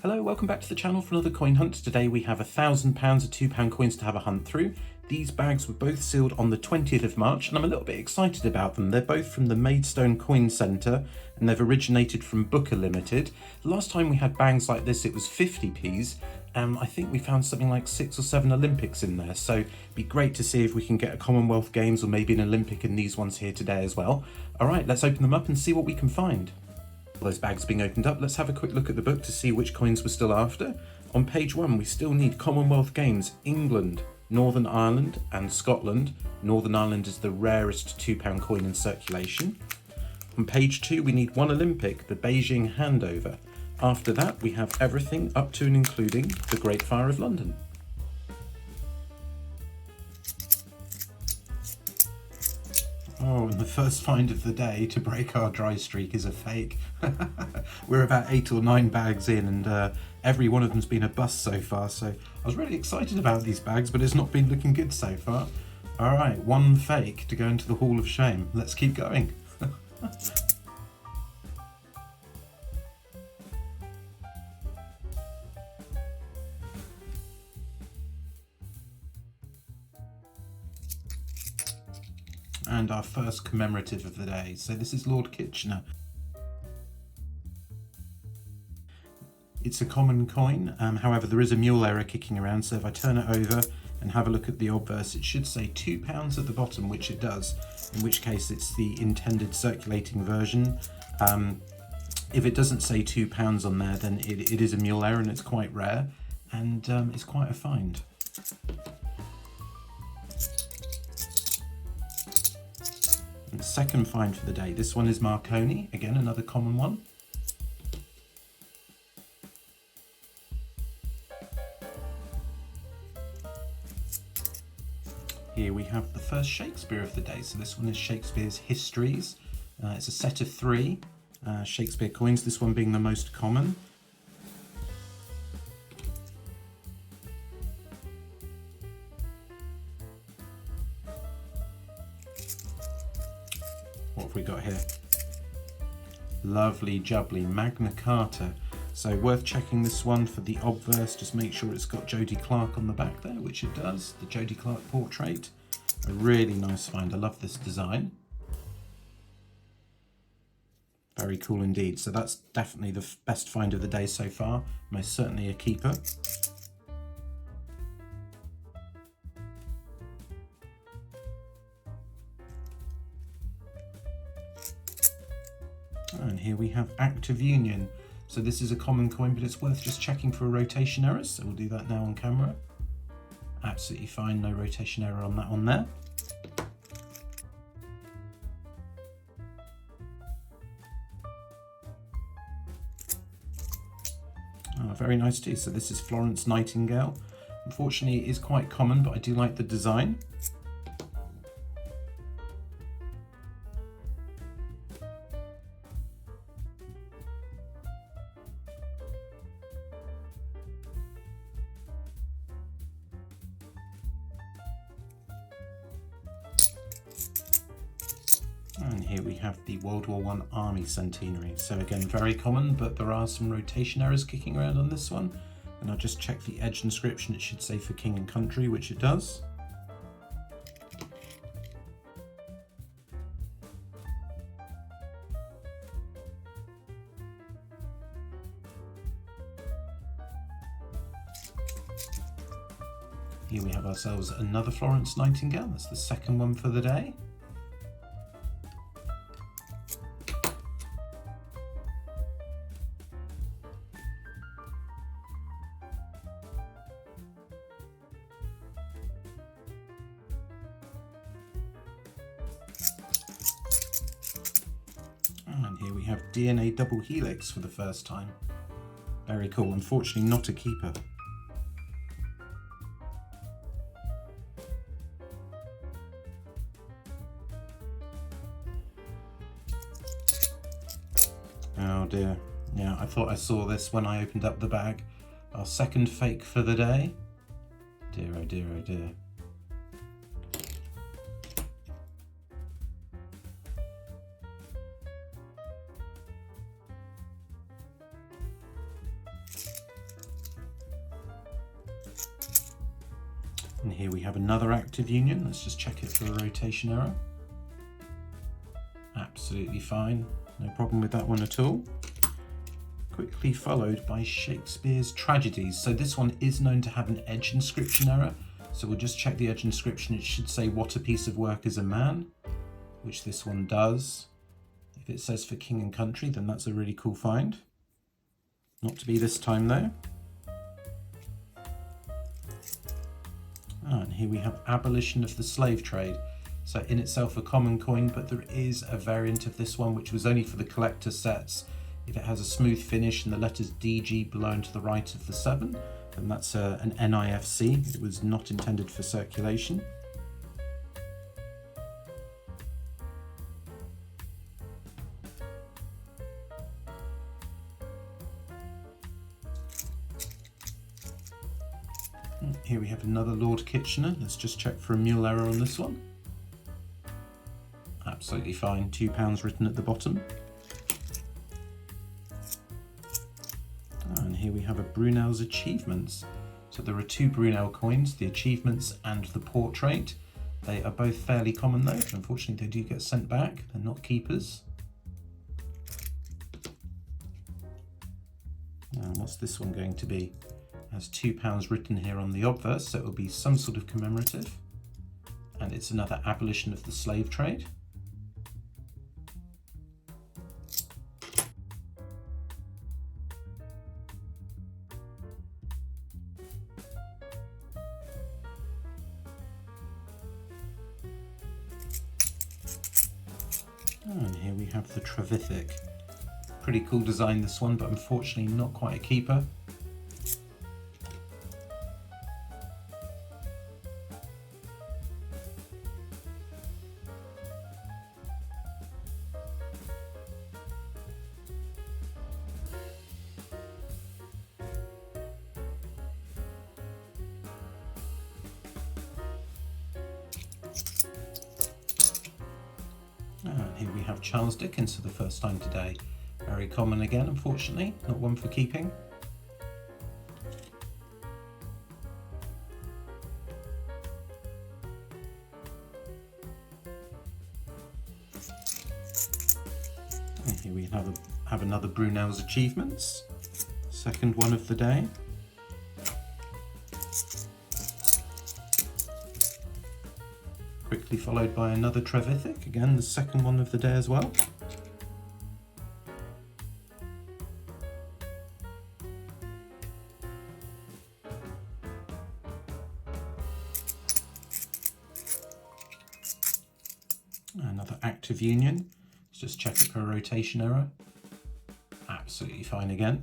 Hello, welcome back to the channel for another coin hunt. Today we have £1,000 of £2 coins to have a hunt through. These bags were both sealed on the 20th of March and I'm a little bit excited about them. They're both from the Maidstone Coin Centre and they've originated from Booker Limited. The last time we had bags like this it was 50p's. I think we found something like 6 or 7 Olympics in there, so it'd be great to see if we can get a Commonwealth Games or maybe an Olympic in these ones here today as well. Alright, let's open them up and see what we can find. Those bags being opened up, let's have a quick look at the book to see which coins we're still after. On page 1 we still need Commonwealth Games, England, Northern Ireland and Scotland. Northern Ireland is the rarest £2 coin in circulation. On page 2 we need one Olympic, the Beijing Handover. After that we have everything up to and including the Great Fire of London. Oh, and the first find of the day to break our dry streak is a fake. We're about 8 or 9 bags in and every one of them's been a bust so far, so I was really excited about these bags, but it's not been looking good so far. Alright, one fake to go into the Hall of Shame. Let's keep going. And our first commemorative of the day. So this is Lord Kitchener. It's a common coin, however there is a mule error kicking around, so if I turn it over and have a look at the obverse it should say £2 at the bottom, which it does, in which case it's the intended circulating version. If it doesn't say £2 on there then it is a mule error and it's quite rare, and it's quite a find. And second find for the day, this one is Marconi, again another common one. Here we have the first Shakespeare of the day, so this one is Shakespeare's Histories. It's a set of 3 Shakespeare coins, this one being the most common. What have we got here? Lovely jubbly Magna Carta. So worth checking this one for the obverse, just make sure it's got Jodie Clark on the back there, which it does, the Jodie Clark portrait. A really nice find, I love this design. Very cool indeed, so that's definitely the best find of the day so far, most certainly a keeper. And here we have Act of Union. So this is a common coin, but it's worth just checking for rotation errors. So we'll do that now on camera. Absolutely fine, no rotation error on that one there. Oh, very nice too. So this is Florence Nightingale. Unfortunately, it is quite common, but I do like the design. And here we have the World War I Army Centenary. So again, very common, but there are some rotation errors kicking around on this one. And I'll just check the edge inscription. It should say for King and Country, which it does. Here we have ourselves another Florence Nightingale. That's the second one for the day. And here we have DNA double helix for the first time. Very cool, unfortunately not a keeper. Oh dear, yeah, I thought I saw this when I opened up the bag. Our second fake for the day. Dear, oh dear, oh dear. And here we have another active union. Let's just check it for a rotation error. Absolutely fine. No problem with that one at all. Quickly followed by Shakespeare's Tragedies. So this one is known to have an edge inscription error. So we'll just check the edge inscription. It should say, "What a piece of work is a man," which this one does. If it says "for king and country," then that's a really cool find. Not to be this time though. And here we have Abolition of the Slave Trade. So in itself a common coin, but there is a variant of this one which was only for the collector sets. If it has a smooth finish and the letters DG below and to the right of the 7, then that's an NIFC. It was not intended for circulation. Here we have another Lord Kitchener. Let's just check for a mule error on this one. Absolutely fine, £2 written at the bottom. And here we have a Brunel's Achievements. So there are 2 Brunel coins, the Achievements and the Portrait. They are both fairly common though, but unfortunately they do get sent back. They're not keepers. And what's this one going to be? It has £2 written here on the obverse, so it will be some sort of commemorative. And it's another Abolition of the Slave Trade. And here we have the Trevithick. Pretty cool design this one, but unfortunately not quite a keeper. And here we have Charles Dickens for the first time today. Very common again, unfortunately, not one for keeping. And here we have another Brunel's Achievements, second one of the day. Quickly followed by another Trevithick, again the second one of the day as well. Another active union. Let's just check it for a rotation error. Absolutely fine again.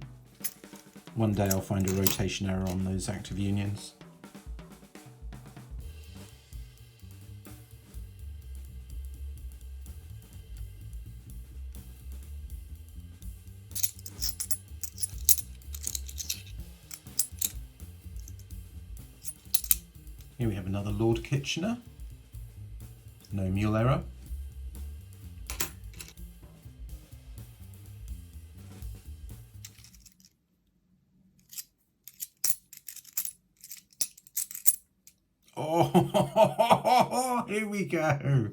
One day I'll find a rotation error on those active unions. Here we have another Lord Kitchener. No mule error. Oh, here we go.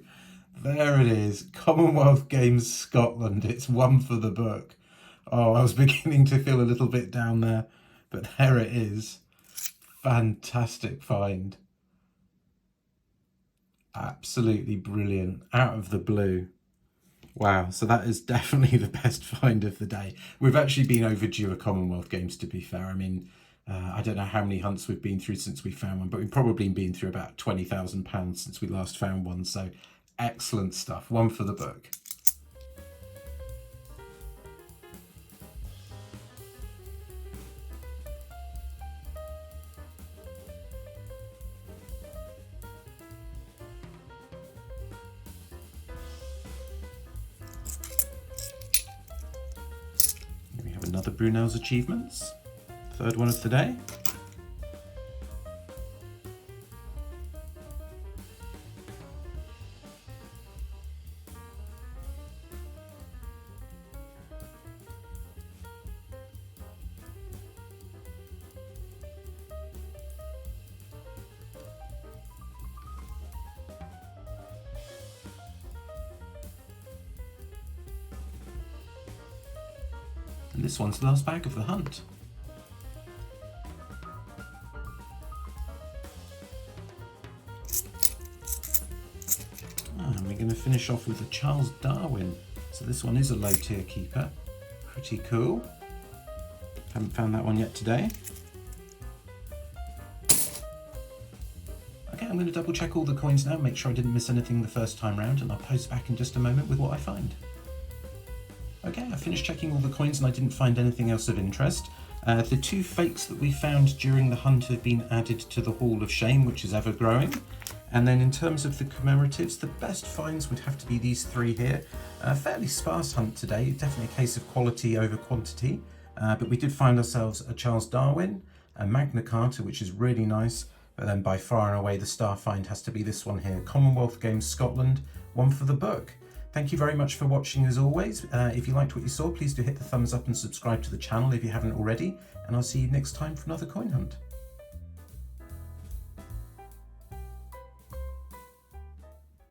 There it is. Commonwealth Games Scotland. It's one for the book. Oh, I was beginning to feel a little bit down there, but there it is. Fantastic find. Absolutely brilliant. Out of the blue. Wow, so that is definitely the best find of the day. We've actually been overdue a Commonwealth Games, to be fair. I mean, I don't know how many hunts we've been through since we found one, but we've probably been through about £20,000 since we last found one. So excellent stuff. One for the book. Here we have another Brunel's Achievements. Third one of the day. this one's the last bag of the hunt. And we're going to finish off with a Charles Darwin. So this one is a low tier keeper. Pretty cool. Haven't found that one yet today. Okay, I'm going to double check all the coins now, make sure I didn't miss anything the first time round, and I'll post back in just a moment with what I find. Okay, I finished checking all the coins and I didn't find anything else of interest. The 2 fakes that we found during the hunt have been added to the Hall of Shame, which is ever growing. And then in terms of the commemoratives, the best finds would have to be these 3 here. A fairly sparse hunt today, definitely a case of quality over quantity. But we did find ourselves a Charles Darwin, a Magna Carta, which is really nice. But then by far and away the star find has to be this one here, Commonwealth Games Scotland, one for the book. Thank you very much for watching as always. If you liked what you saw, please do hit the thumbs up and subscribe to the channel if you haven't already. And I'll see you next time for another coin hunt.